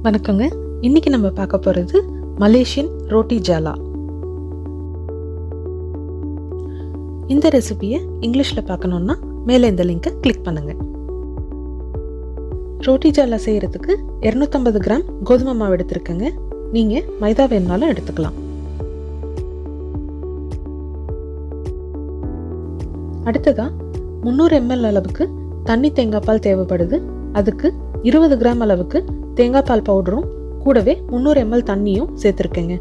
வணக்கங்க. இன்னைக்கு நம்ம பார்க்க போகிறது மலேசியன் ரோட்டி ஜாலா. இந்த ரெசிபியை இங்கிலீஷில் பார்க்கணுன்னா மேலே இந்த லிங்கை கிளிக் பண்ணுங்க. ரோட்டி ஜாலா செய்கிறதுக்கு 250 கிராம் கோதுமை மாவு எடுத்துருக்கேங்க. நீங்கள் மைதா வேணுனாலும் எடுத்துக்கலாம். அடுத்ததாக 300 ml அளவுக்கு தண்ணி தேங்காய் பால் தேவைப்படுது. அதுக்கு 20 கிராம் அளவுக்கு தேங்காய் பால் பவுடரும் கூடவே 300 ml தண்ணியும் சேர்த்துருக்கேங்க.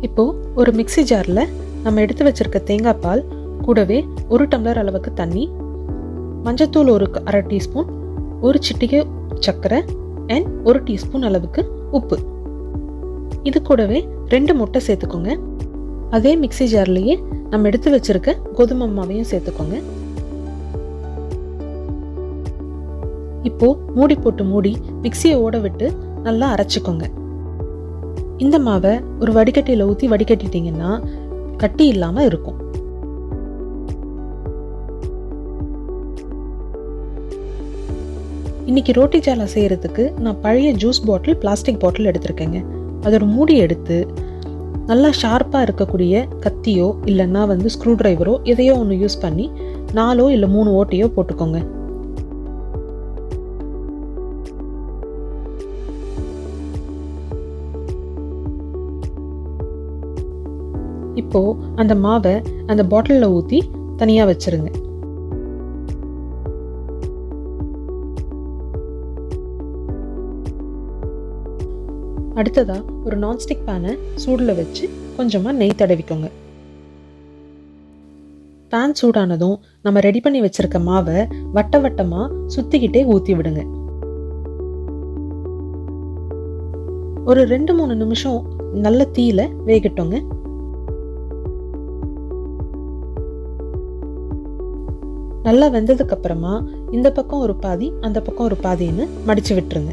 இப்போ ஒரு மிக்சி ஜாரில் நம்ம எடுத்து வச்சிருக்க தேங்காய் பால் கூடவே 1 டம்ளர் அளவுக்கு தண்ணி, மஞ்சத்தூள் ஒரு அரை டீஸ்பூன், ஒரு சிட்டிகை சர்க்கரை அண்ட் 1 டீஸ்பூன் அளவுக்கு உப்பு, இது கூடவே 2 முட்டை சேர்த்துக்கோங்க. அதே மிக்சி ஜார்லேயே நம்ம எடுத்து வச்சிருக்க கோதுமை மாவையும் சேர்த்துக்கோங்க. இப்போ மூடி போட்டு மூடி மிக்சியை ஓட விட்டு நல்லா அரைச்சிக்கோங்க. இந்த மாவை ஒரு வடிகட்டியில் ஊற்றி வடிகட்டிட்டீங்கன்னா கட்டி இல்லாமல் இருக்கும். இன்னைக்கு ரோட்டி ஜாலா செய்யறதுக்கு நான் பழைய ஜூஸ் பாட்டில், பிளாஸ்டிக் பாட்டில் எடுத்திருக்கேங்க. அதோட மூடி எடுத்து நல்லா ஷார்ப்பாக இருக்கக்கூடிய கத்தியோ இல்லைன்னா ஸ்க்ரூ டிரைவரோ எதையோ ஒன்று யூஸ் பண்ணி 4 இல்லை 3 ஓட்டையோ போட்டுக்கோங்க. இப்போ அந்த மாவை அந்த பாட்டிலில் ஊற்றி தனியாக வச்சிருங்க. அடுத்ததா ஒரு நான்ஸ்டிக் பேனை சூடில் வச்சு கொஞ்சமாக நெய் தடவிக்கோங்க. பேன் சூடானதும் நம்ம ரெடி பண்ணி வச்சிருக்க மாவை வட்ட வட்டமாக சுற்றிக்கிட்டே ஊற்றி விடுங்க. ஒரு 2-3 நிமிஷம் நல்ல தீயில வேகட்டோங்க. நல்லா வெந்ததுக்கு அப்புறமா இந்த பக்கம் ஒரு பாதி அந்த பக்கம் ஒரு பாதின்னு மடிச்சு விட்டுருங்க.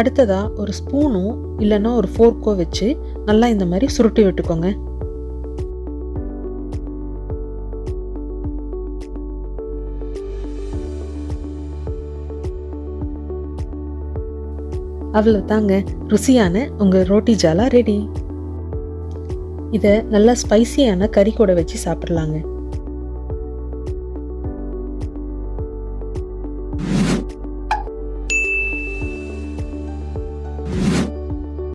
அடுத்ததா ஒரு ஸ்பூனோ இல்லைன்னா ஒரு ஃபோர்க்கோ வச்சு நல்லா இந்த மாதிரி சுருட்டி விட்டுக்கோங்க. அவ்வளவுதாங்க, ருசியான உங்க ரோட்டி ஜாலா ரெடி. இதை நல்லா ஸ்பைசியான கறி கூட வச்சு சாப்பிடலாங்க.